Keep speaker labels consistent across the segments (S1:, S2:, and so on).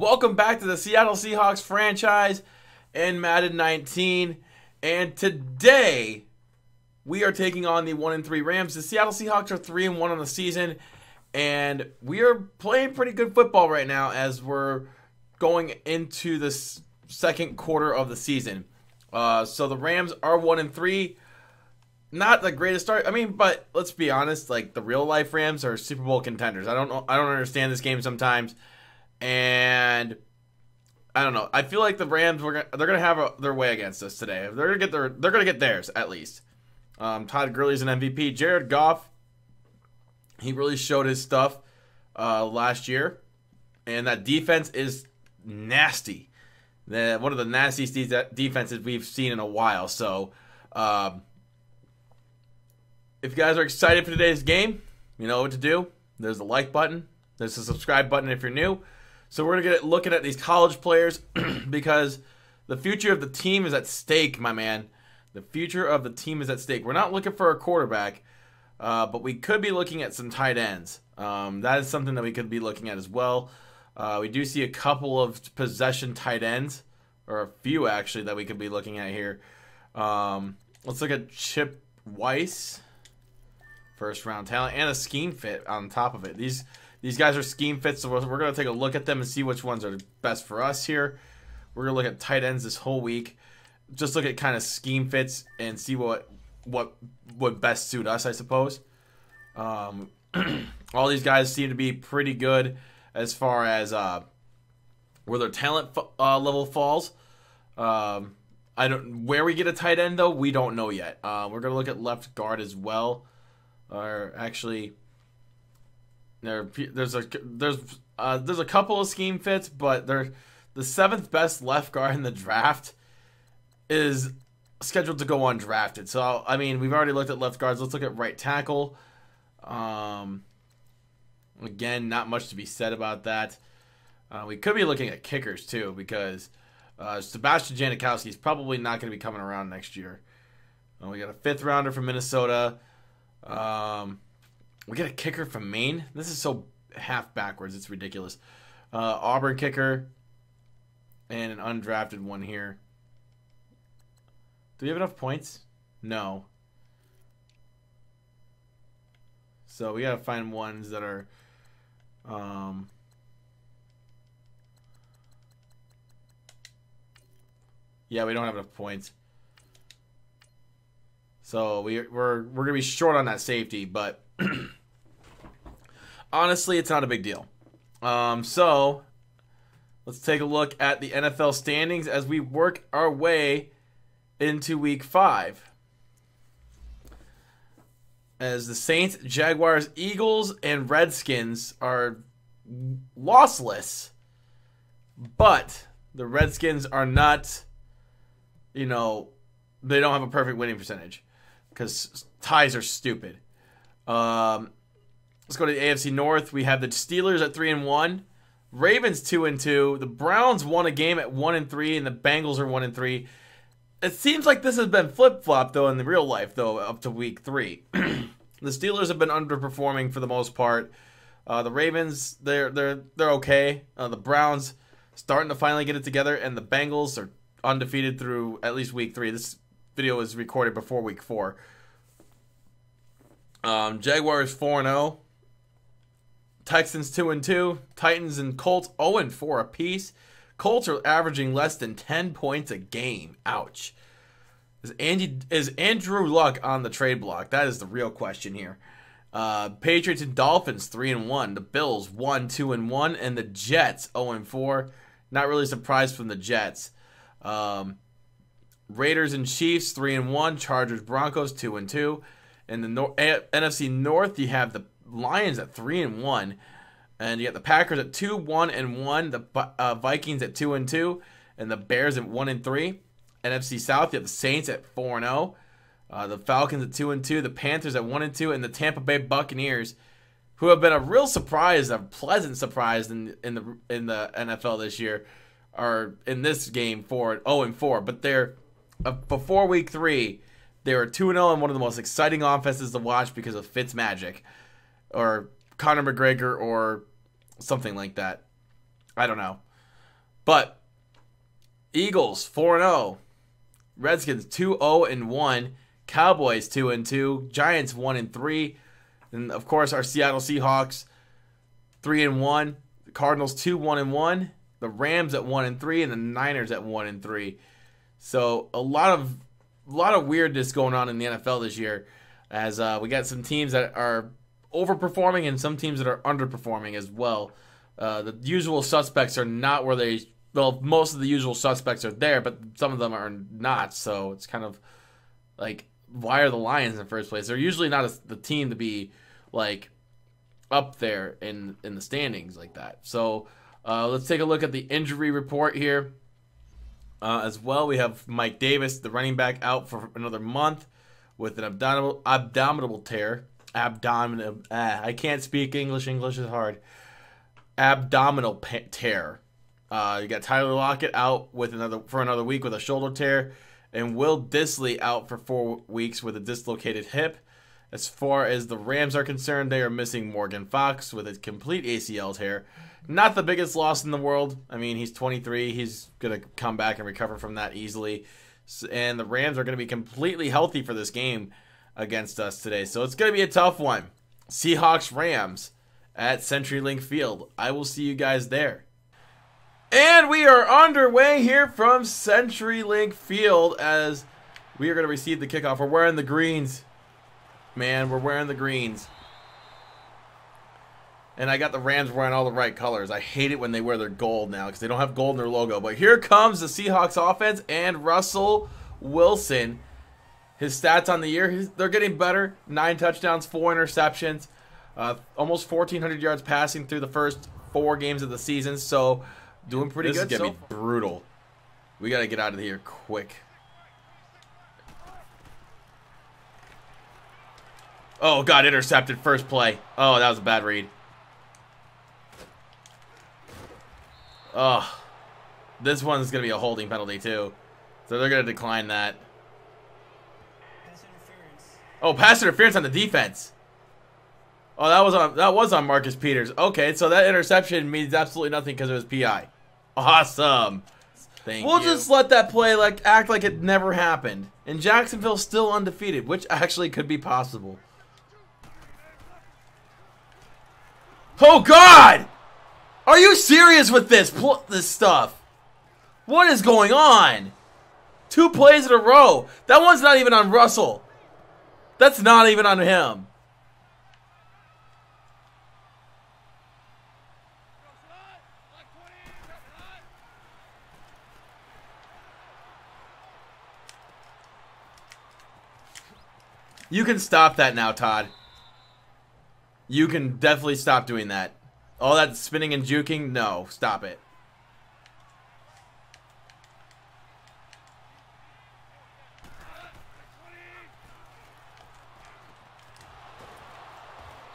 S1: Welcome back to the Seattle Seahawks franchise and Madden 19. And today, we are taking on the 1-3 Rams. The Seattle Seahawks are 3-1 on the season. And we are playing pretty good football right now as we're going into the second quarter of the season. So the Rams are 1-3. Not the greatest start. I mean, but let's be honest. Like, the real life Rams are Super Bowl contenders. I don't understand this game sometimes. And I don't know. I feel like the Rams they're gonna have their way against us today. They're gonna get theirs at least. Todd Gurley's an MVP. Jared Goff, he really showed his stuff last year, and that defense is nasty. One of the nastiest defenses we've seen in a while. So, if you guys are excited for today's game, you know what to do. There's the like button. There's the subscribe button if you're new. So we're going to get looking at these college players because the future of the team is at stake, my man. The future of the team is at stake. We're not looking for a quarterback, but we could be looking at some tight ends. That is something that we could be looking at as well. We do see a couple of possession tight ends, or a few actually, that we could be looking at here. Let's look at Chip Weiss, first round talent, and a scheme fit on top of it. These guys are scheme fits, so we're going to take a look at them and see which ones are best for us here. We're going to look at tight ends this whole week. Just look at kind of scheme fits and see what would best suit us, I suppose. All these guys seem to be pretty good as far as where their talent level falls. Where we get a tight end, though, we don't know yet. We're going to look at left guard as well. Or actually... There's a couple of scheme fits, but the 7th best left guard in the draft is scheduled to go undrafted. So I mean, we've already looked at left guards. Let's look at right tackle. Again, not much to be said about that. We could be looking at kickers too, because Sebastian Janikowski is probably not going to be coming around next year. We got a 5th rounder from Minnesota. We get a kicker from Maine. This is so half backwards. It's ridiculous. Auburn kicker. And an undrafted one here. Do we have enough points? No. So we got to find ones that are... yeah, we don't have enough points. So we're going to be short on that safety, but... honestly, it's not a big deal. So, let's take a look at the NFL standings as we work our way into Week 5. As the Saints, Jaguars, Eagles, and Redskins are lossless. But the Redskins are not, they don't have a perfect winning percentage. Because ties are stupid. Let's go to the AFC North. We have the Steelers at 3-1, Ravens 2-2, the Browns won a game at 1-3, and the Bengals are 1-3. It seems like this has been flip-flopped though in the real life though up to Week 3. The Steelers have been underperforming for the most part. The Ravens they're okay. The Browns starting to finally get it together, and the Bengals are undefeated through at least Week 3. This video was recorded before Week 4. Jaguars 4-0. Texans 2-2. Titans and Colts 0-4 apiece. Colts are averaging less than 10 points a game. Ouch. Is Andrew Luck on the trade block? That is the real question here. Patriots and Dolphins 3-1. The Bills 1-2-1, and the Jets 0-4. Not really surprised from the Jets. Raiders and Chiefs 3-1. Chargers Broncos 2-2. In the NFC North, you have the Lions at 3-1, and you got the Packers at 2-1-1, the Vikings at 2-2, and the Bears at 1-3. NFC South, you have the Saints at 4-0, the Falcons at 2-2, the Panthers at 1-2, and the Tampa Bay Buccaneers, who have been a real surprise, a pleasant surprise in the NFL this year, are in this game 0-4, but they're before Week 3. They were 2-0 and one of the most exciting offenses to watch because of Fitzmagic or Conor McGregor or something like that. I don't know. But Eagles 4-0, Redskins 2-0-1, Cowboys 2-2, Giants 1-3, and of course our Seattle Seahawks 3-1, the Cardinals 2-1-1, the Rams at 1-3, and the Niners at 1-3. So a lot of weirdness going on in the NFL this year, as we got some teams that are overperforming and some teams that are underperforming as well. The usual suspects are not where they. Well, most of the usual suspects are there, but some of them are not. So it's kind of like, why are the Lions in the first place? They're usually not the team to be like up there in the standings like that. So let's take a look at the injury report here. As well, we have Mike Davis, the running back, out for another month with an abdominal tear. I can't speak English. English is hard. Abdominal tear. You got Tyler Lockett out for another week with a shoulder tear, and Will Dissly out for 4 weeks with a dislocated hip. As far as the Rams are concerned, they are missing Morgan Fox with a complete ACL tear. Not the biggest loss in the world. I mean, he's 23. He's going to come back and recover from that easily. And the Rams are going to be completely healthy for this game against us today. So it's going to be a tough one. Seahawks-Rams at CenturyLink Field. I will see you guys there. And we are underway here from CenturyLink Field as we are going to receive the kickoff. We're wearing the greens. Man, we're wearing the greens. And I got the Rams wearing all the right colors. I hate it when they wear their gold now because they don't have gold in their logo. But here comes the Seahawks offense and Russell Wilson. His stats on the year, they're getting better. 9 touchdowns, 4 interceptions. Almost 1,400 yards passing through the first 4 games of the season. So doing pretty good. This is going to be brutal. We got to get out of here quick. Oh, God, intercepted first play. Oh, that was a bad read. Oh, this one's going to be a holding penalty, too. So they're going to decline that. Oh, pass interference on the defense. Oh, that was on Marcus Peters. Okay, so that interception means absolutely nothing because it was PI. Awesome. We'll just let that play act like it never happened. And Jacksonville's still undefeated, which actually could be possible. Oh, God! Are you serious with this stuff? What is going on? 2 plays in a row. That one's not even on Russell. That's not even on him. You can stop that now, Todd. You can definitely stop doing that. All that spinning and juking, no, stop it.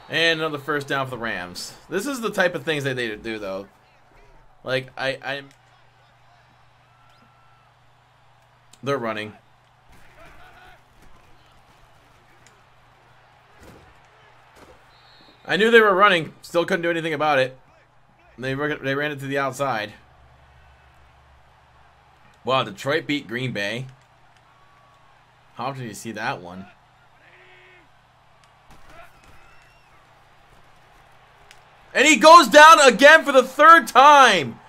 S1: And another first down for the Rams. This is the type of things that they do, though. Like, they're running. I knew they were running. Still couldn't do anything about it. They ran it to the outside. Wow, Detroit beat Green Bay. How often do you see that one? And he goes down again for the 3rd time.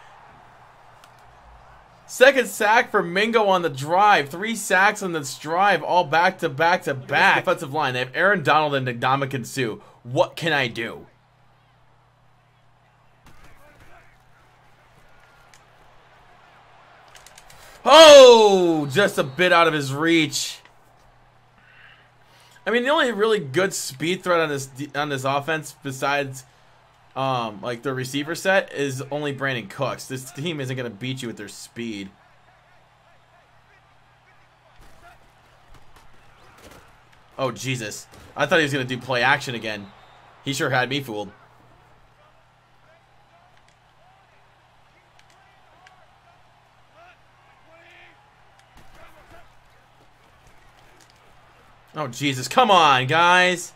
S1: 2nd sack for Mingo on the drive. 3 sacks on this drive, all back to back to back. Defensive line. They have Aaron Donald and Ndamukong Suh. What can I do? Oh, just a bit out of his reach. I mean, the only really good speed threat on this offense, besides like the receiver set, is only Brandon Cooks. This team isn't going to beat you with their speed. Oh, Jesus. I thought he was going to do play action again. He sure had me fooled. Oh, Jesus. Come on, guys.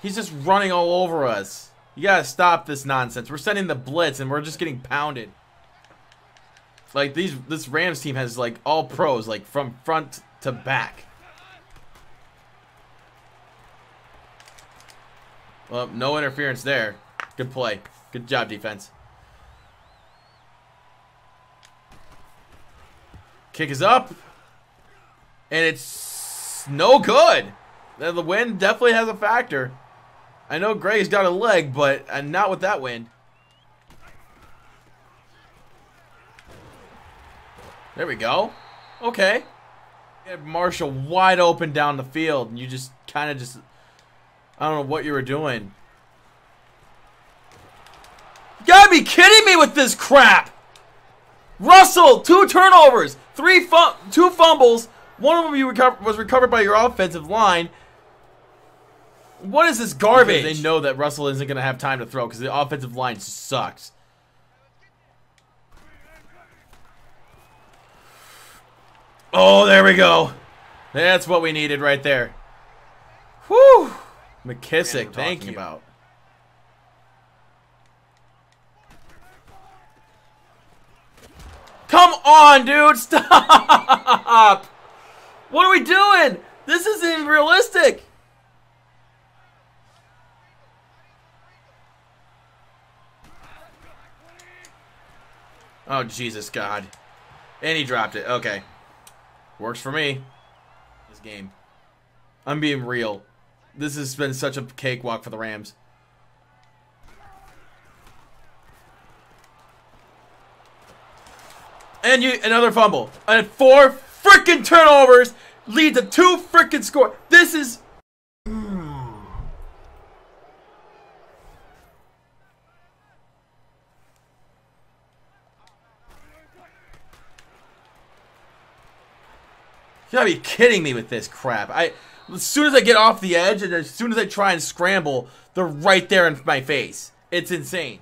S1: He's just running all over us. You gotta stop this nonsense. We're sending the blitz and we're just getting pounded. Like this Rams team has like all pros, like from front to back. Well, no interference there. Good play. Good job, defense. Kick is up. And it's no good. The wind definitely has a factor. I know Gray's got a leg, but not with that wind. There we go. Okay. You had Marshall wide open down the field, and you just kind of just... I don't know what you were doing. You gotta be kidding me with this crap! Russell, 2 turnovers, 2 fumbles. One of them was recovered by your offensive line. What is this garbage? Because they know that Russell isn't going to have time to throw because the offensive line sucks. Oh, there we go. That's what we needed right there. Whew. McKissick, thank you. About. Come on, dude. Stop. What are we doing? This isn't realistic. Oh, Jesus, God. And he dropped it. Okay. Works for me. This game. I'm being real. This has been such a cakewalk for the Rams. And another fumble. And 4 freaking turnovers lead to 2 freaking scores. This is... You gotta be kidding me with this crap. As soon as I get off the edge and as soon as I try and scramble, they're right there in my face. It's insane.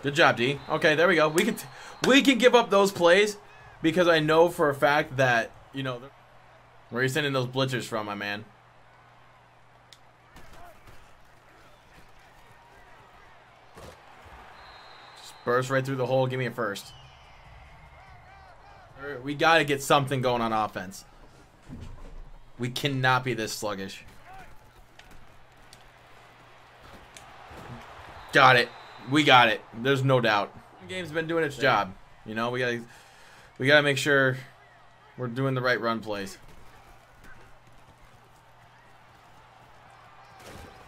S1: Good job, D. Okay, there we go. We can give up those plays because I know for a fact that, you know, where are you sending those blitzers from, my man? Burst right through the hole. Give me a first. We got to get something going on offense. We cannot be this sluggish. Got it. We got it. There's no doubt. The game's been doing its job. You know, we gotta make sure we're doing the right run plays.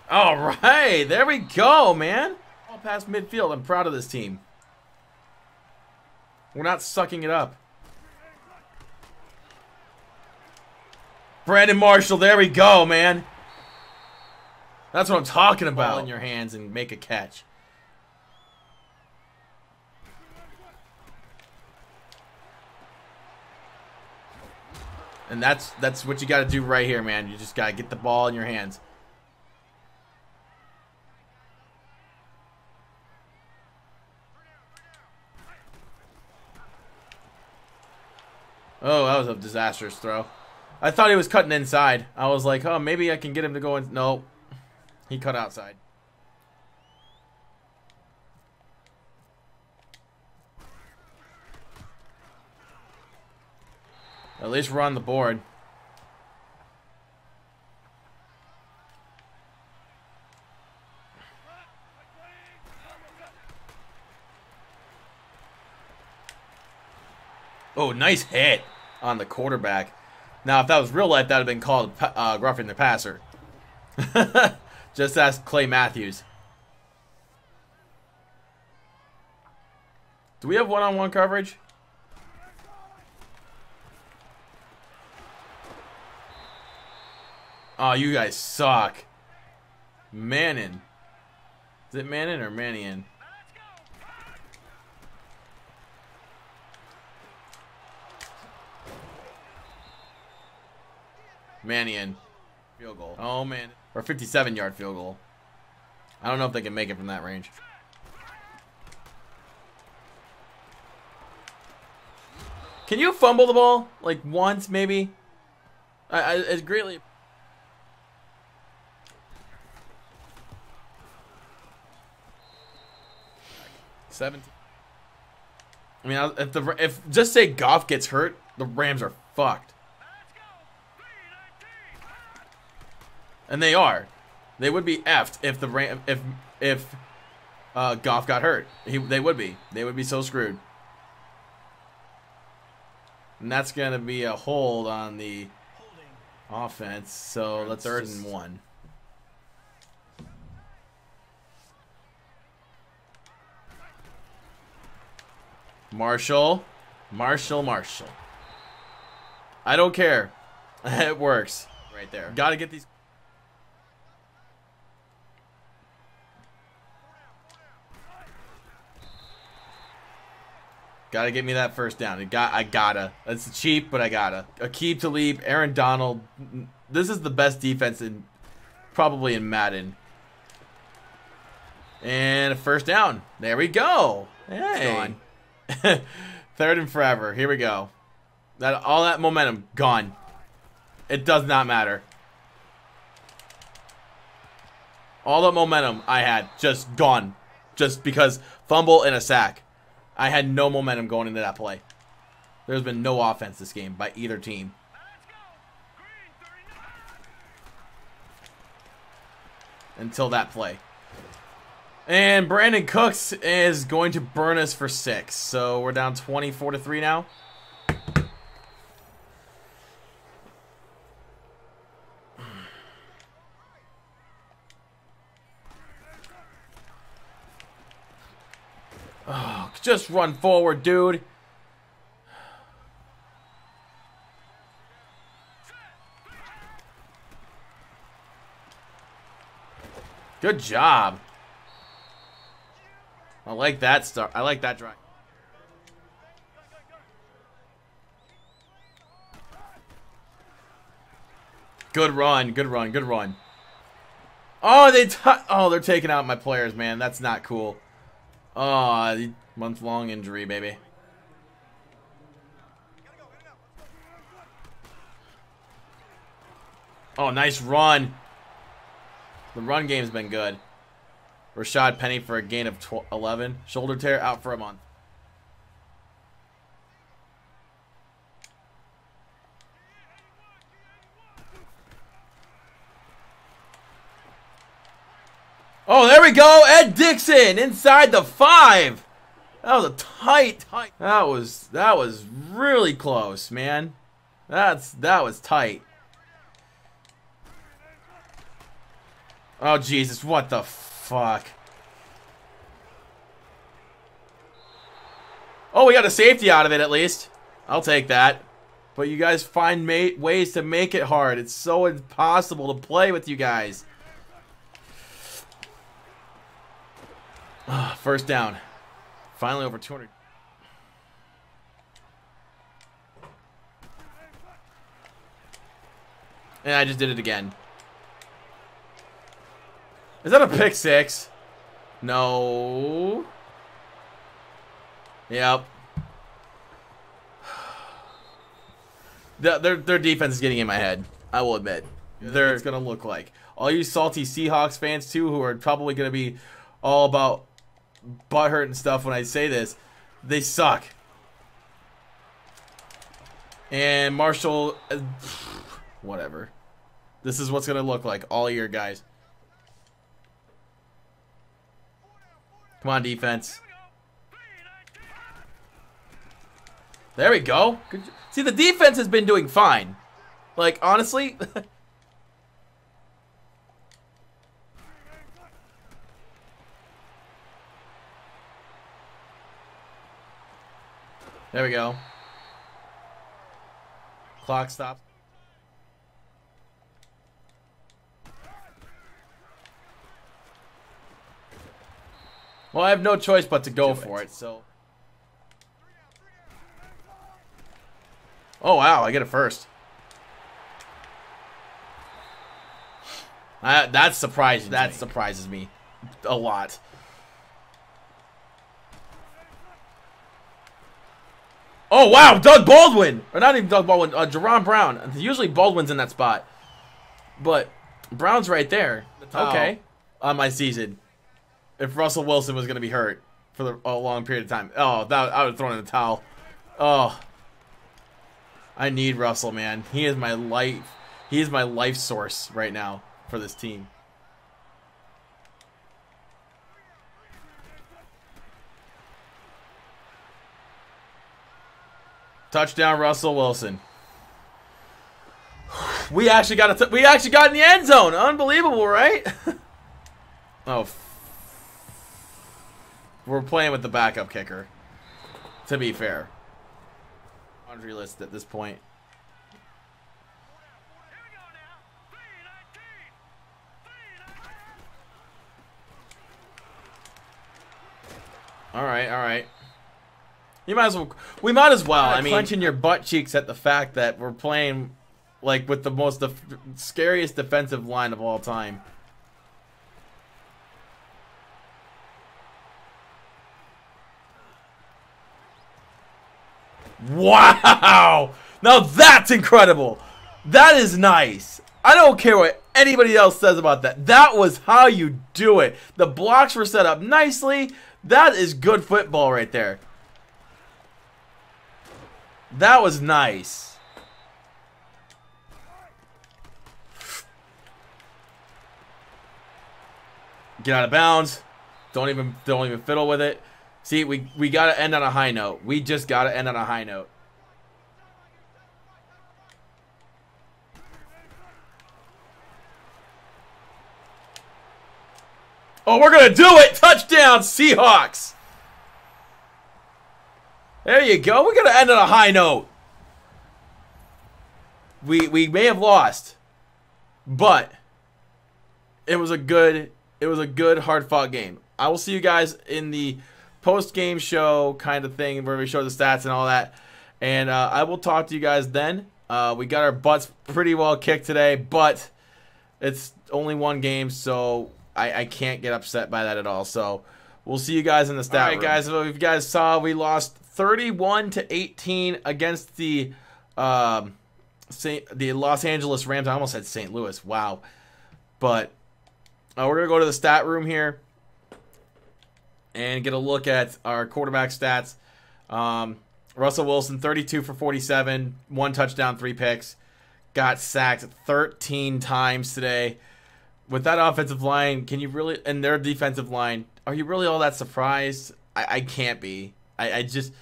S1: All right, there we go, man. All past midfield. I'm proud of this team. We're not sucking it up. Brandon Marshall, there we go, man. That's what I'm talking about. Ball in your hands and make a catch. And that's what you got to do right here, man. You just got to get the ball in your hands. Oh, that was a disastrous throw. I thought he was cutting inside. I was like, oh, maybe I can get him to go in. No, he cut outside. At least we're on the board. Oh, nice hit on the quarterback. Now, if that was real life, that would have been called roughing the passer. Just ask Clay Matthews. Do we have one-on-one coverage? Oh, you guys suck. Manning. Is it Manning or Mannion? Mannion. Field goal. Oh, man. Or 57-yard field goal. I don't know if they can make it from that range. Can you fumble the ball like once, maybe? It's greatly. 17. I mean, if just say Goff gets hurt, the Rams are fucked. And they are. They would be effed if Goff got hurt. They would be. They would be so screwed. And that's gonna be a hold on the offense. So let's 3rd and 1. Marshall. I don't care. It works. Right there. Gotta get these. Gotta get me that first down. I gotta. It's cheap, but I gotta. Aqib Talib, Aaron Donald. This is the best defense probably in Madden. And a first down. There we go. Hey. 3rd and forever. Here we go. All that momentum gone. It does not matter. All the momentum I had just gone, just because fumble and a sack. I had no momentum going into that play. There's been no offense this game by either team. Until that play. And Brandon Cooks is going to burn us for 6. So we're down 24-3 now. Oh, just run forward, dude. Good job. I like that start. I like that drive. Good run. Good run. Good run. Oh, they're taking out my players, man. That's not cool. Oh, month-long injury, baby. Oh, nice run. The run game's been good. Rashad Penny for a gain of 11. Shoulder tear, out for a month. Oh, there we go. Ed Dixon inside the 5. That was a tight. That was really close, man. That was tight. Oh, Jesus, what the fuck? Oh, we got a safety out of it at least. I'll take that. But you guys find ways to make it hard. It's so impossible to play with you guys. First down. Finally over 200. And I just did it again. Is that a pick 6? No. Yep. Their defense is getting in my head. I will admit. It's going to look like. All you salty Seahawks fans, too, who are probably going to be all about butthurt and stuff when I say this, they suck. And Marshall, whatever. This is what's going to look like all year, guys. Come on, defense. There we go. See, the defense has been doing fine. Like, honestly. There we go. Clock stops. Well, I have no choice but to go for it, so. Oh, wow, I get it first. That's surprising. That surprises me a lot. Oh, wow, Doug Baldwin. Or not even Doug Baldwin, Jerron Brown. Usually Baldwin's in that spot. But Brown's right there. Okay. On my season. If Russell Wilson was going to be hurt for a long period of time. Oh, I would have thrown in the towel. Oh. I need Russell, man. He is my life. He is my life source right now for this team. Touchdown, Russell Wilson. We actually got in the end zone. Unbelievable, right? Oh, we're playing with the backup kicker. To be fair, laundry list at this point. All right, all right. You might as well. We might as well. I mean, clenching your butt cheeks at the fact that we're playing like with the scariest defensive line of all time. Wow! Now that's incredible. That is nice. I don't care what anybody else says about that. That was how you do it. The blocks were set up nicely. That is good football right there. That was nice. Get out of bounds. Don't even fiddle with it. See, we gotta end on a high note. We just gotta end on a high note. Oh, we're gonna do it! Touchdown, Seahawks! There you go. We're gonna end on a high note. We may have lost, but it was a good hard-fought game. I will see you guys in the post-game show kind of thing where we show the stats and all that, and I will talk to you guys then. We got our butts pretty well kicked today, but it's only one game, so I can't get upset by that at all. So we'll see you guys in the stat room. All right, guys. If you guys saw, we lost 31-18 against the Los Angeles Rams. I almost said St. Louis. Wow. But we're going to go to the stat room here and get a look at our quarterback stats. Russell Wilson, 32 for 47, 1 touchdown, 3 picks. Got sacked 13 times today. With that offensive line, can you really, and their defensive line, are you really all that surprised? I can't be. I just,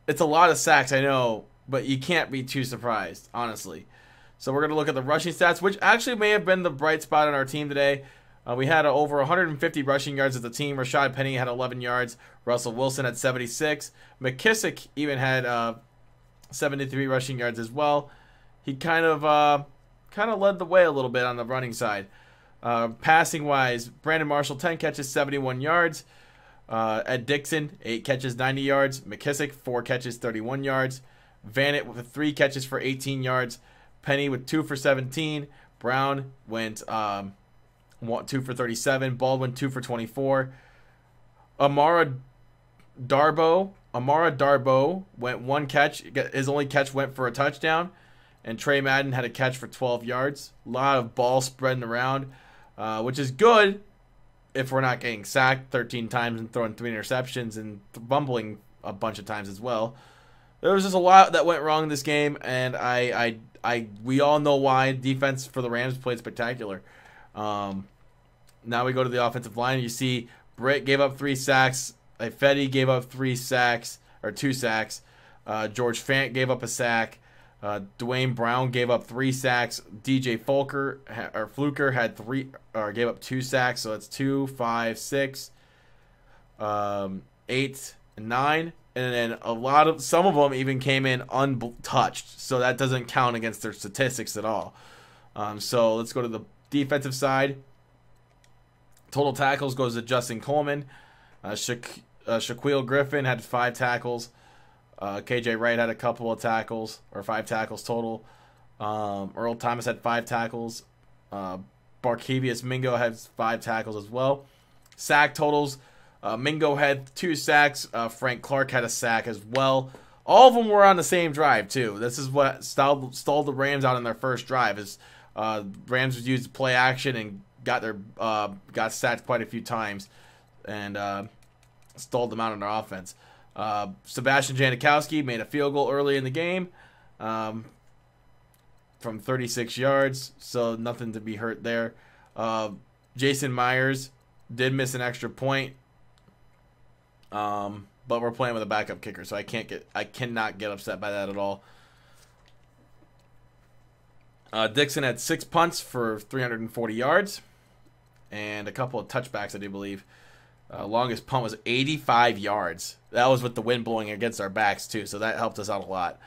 S1: it's a lot of sacks, I know, but you can't be too surprised, honestly. So we're going to look at the rushing stats, which actually may have been the bright spot on our team today. We had over 150 rushing yards as a team. Rashad Penny had 11 yards. Russell Wilson had 76. McKissick even had 73 rushing yards as well. He kind of led the way a little bit on the running side. Passing wise, Brandon Marshall 10 catches, 71 yards. Ed Dixon 8 catches, 90 yards. McKissick 4 catches, 31 yards. Vanett with 3 catches for 18 yards. Penny with 2 for 17. Brown went 2 for 37. Baldwin 2 for 24. Amara Darboh went 1 catch. His only catch went for a touchdown. And Trey Madden had a catch for 12 yards. A lot of ball spreading around, which is good if we're not getting sacked 13 times and throwing 3 interceptions and bumbling a bunch of times as well. There was just a lot that went wrong in this game, and we all know why. Defense for the Rams played spectacular. Now we go to the offensive line. You see Britt gave up 3 sacks. Ifedi gave up 2 sacks. George Fant gave up a sack. Dwayne Brown gave up 3 sacks. DJ Fluker had gave up 2 sacks. So it's 2, 5, 6, 8, and 9. And then some of them even came in untouched. So that doesn't count against their statistics at all. So let's go to the defensive side. Total tackles goes to Justin Coleman. Shaquille Griffin had 5 tackles. KJ Wright had a couple of tackles, or 5 tackles total. Earl Thomas had 5 tackles. Barkevius Mingo had 5 tackles as well. Sack totals. Mingo had 2 sacks. Frank Clark had a sack as well. All of them were on the same drive too. This is what stalled the Rams out on their first drive. Is Rams used play action and got sacked quite a few times, and stalled them out on their offense. Sebastian Janikowski made a field goal early in the game from 36 yards, so nothing to be hurt there. Jason Myers did miss an extra point, but we're playing with a backup kicker, so I cannot get upset by that at all. Dixon had 6 punts for 340 yards and a couple of touchbacks, I do believe. Longest punt was 85 yards. That was with the wind blowing against our backs, too, so that helped us out a lot.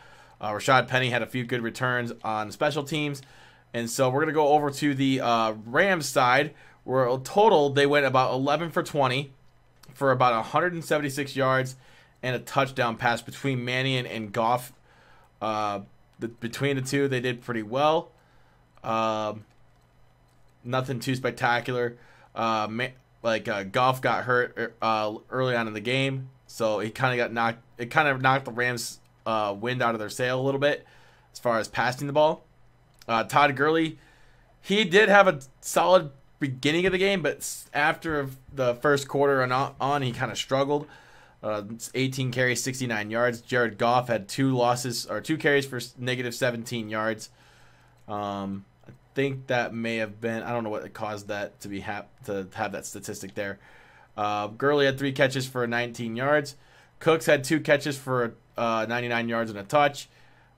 S1: Rashad Penny had a few good returns on special teams. And so we're going to go over to the Rams side, where total they went about 11 for 20 for about 176 yards and a touchdown pass between Mannion and Goff. Between the two, they did pretty well. Nothing too spectacular. Goff got hurt early on in the game, so he kind of got knocked. It kind of knocked the Rams' wind out of their sail a little bit as far as passing the ball. Todd Gurley, he did have a solid beginning of the game, but after the first quarter and on, he kind of struggled. 18 carries, 69 yards. Jared Goff had 2 carries for negative 17 yards. I think that may have been, I don't know what caused that to have that statistic there. Gurley had 3 catches for 19 yards. Cooks had 2 catches for 99 yards and a touch.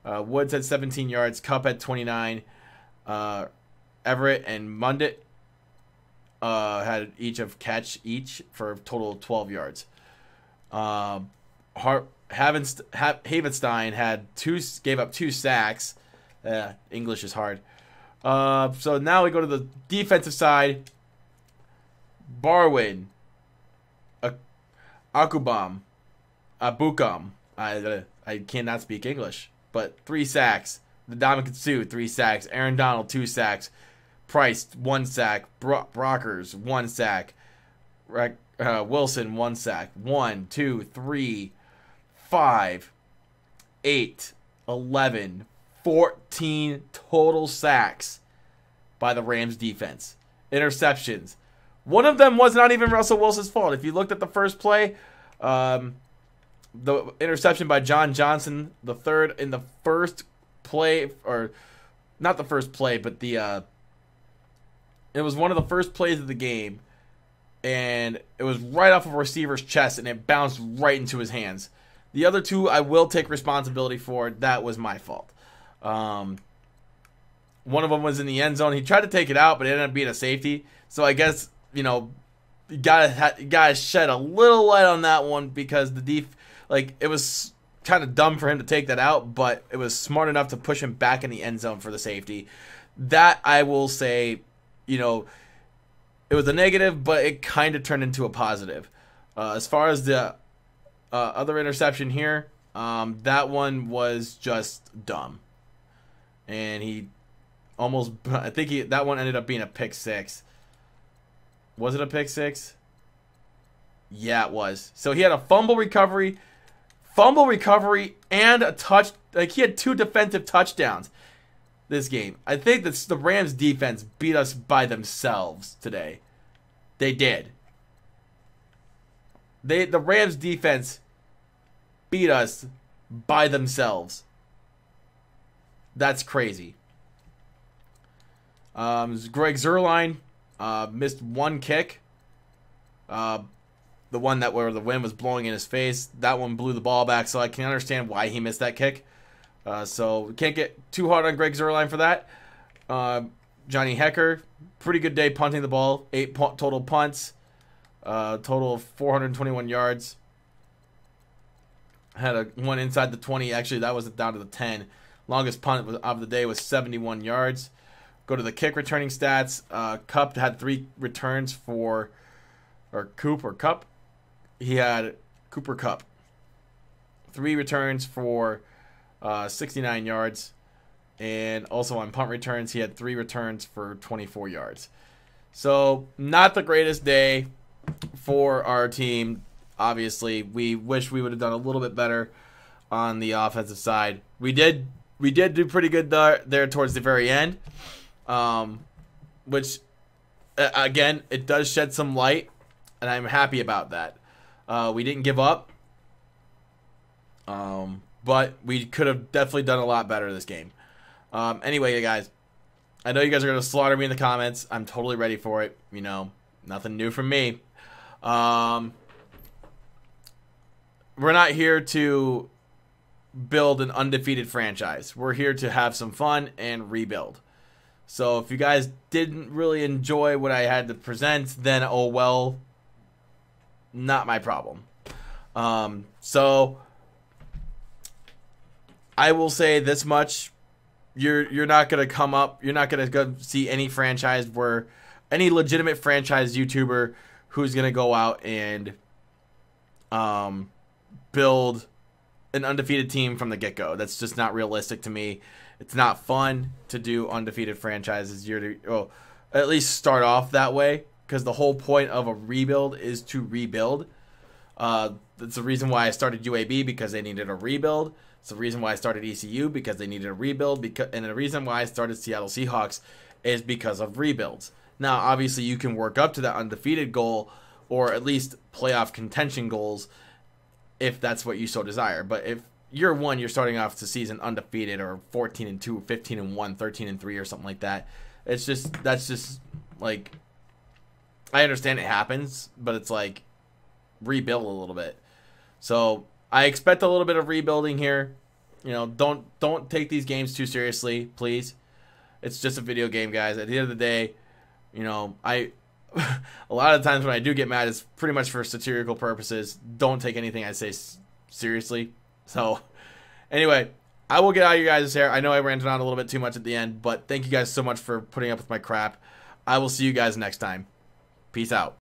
S1: Woods had 17 yards. Kupp had 29. Everett and Mundit had each for a total of 12 yards. Havenstein gave up 2 sacks. English is hard. So now we go to the defensive side. Baldwin, Abukam. I cannot speak English, but 3 sacks. Ndamukong Suh, 3 sacks. Aaron Donald, 2 sacks. Price, 1 sack. Brockers, 1 sack. Wilson, 1 sack. 1, 2, 3, 5, 8, 11, 14 total sacks by the Rams defense. Interceptions. One of them was not even Russell Wilson's fault. If you looked at the first play, the interception by John Johnson, the third in the first play, or not the first play, but it was one of the first plays of the game, and it was right off of a receiver's chest, and it bounced right into his hands. The other 2 I will take responsibility for. That was my fault. One of them was in the end zone. He tried to take it out, but it ended up being a safety. So I guess, you gotta shed a little light on that one, because it was kind of dumb for him to take that out, but it was smart enough to push him back in the end zone for the safety. That, I will say, it was a negative, but it kind of turned into a positive. As far as the other interception here, that one was just dumb. And that one ended up being a pick 6. Was it a pick 6? Yeah, it was. So he had a fumble recovery, and a touch. He had 2 defensive touchdowns this game. I think that the Rams defense beat us by themselves today. They did. The Rams defense beat us by themselves. That's crazy. Greg Zuerlein missed 1 kick. The one where the wind was blowing in his face. That one blew the ball back, so I can understand why he missed that kick. So we can't get too hard on Greg Zuerlein for that. Johnny Hecker, pretty good day punting the ball. 8 total punts. Total of 421 yards. Had one inside the 20. Actually, that was down to the 10. Longest punt of the day was 71 yards. Go to the kick returning stats. Kupp had 3 returns for, Kupp. He had Cooper Kupp. 3 returns for 69 yards. And also on punt returns, he had 3 returns for 24 yards. So, not the greatest day for our team. Obviously, we wish we would have done a little bit better on the offensive side. We did do pretty good there towards the very end, which again, it does shed some light, and I'm happy about that. We didn't give up, but we could have definitely done a lot better this game. Anyway, guys, I know you guys are going to slaughter me in the comments. I'm totally ready for it. You know, nothing new from me. We're not here to build an undefeated franchise. We're here to have some fun and rebuild. So if you guys didn't really enjoy what I had to present, then oh well, not my problem. So I will say this much. You're not going to come up, you're not going to go see any franchise where any legitimate franchise YouTuber who's going to go out and build an undefeated team from the get-go. That's just not realistic to me. It's not fun to do undefeated franchises at least start off that way, because the whole point of a rebuild is to rebuild. That's the reason why I started UAB, because they needed a rebuild. It's the reason why I started ECU, because they needed a rebuild. And the reason why I started Seattle Seahawks is because of rebuilds. Now, obviously, you can work up to that undefeated goal, or at least playoff contention goals, if that's what you so desire. But if year one, you're starting off the season undefeated, or 14-2, 15-1, 13-3, or something like that, that's just like, I understand it happens, but it's like, rebuild a little bit. So I expect a little bit of rebuilding here. You know, don't take these games too seriously, please. It's just a video game, guys. At the end of the day, you know, a lot of times when I do get mad, it's pretty much for satirical purposes. Don't take anything I say seriously. So anyway, I will get out of you guys' hair. I know I ranted on a little bit too much at the end, but thank you guys so much for putting up with my crap. I will see you guys next time. Peace out.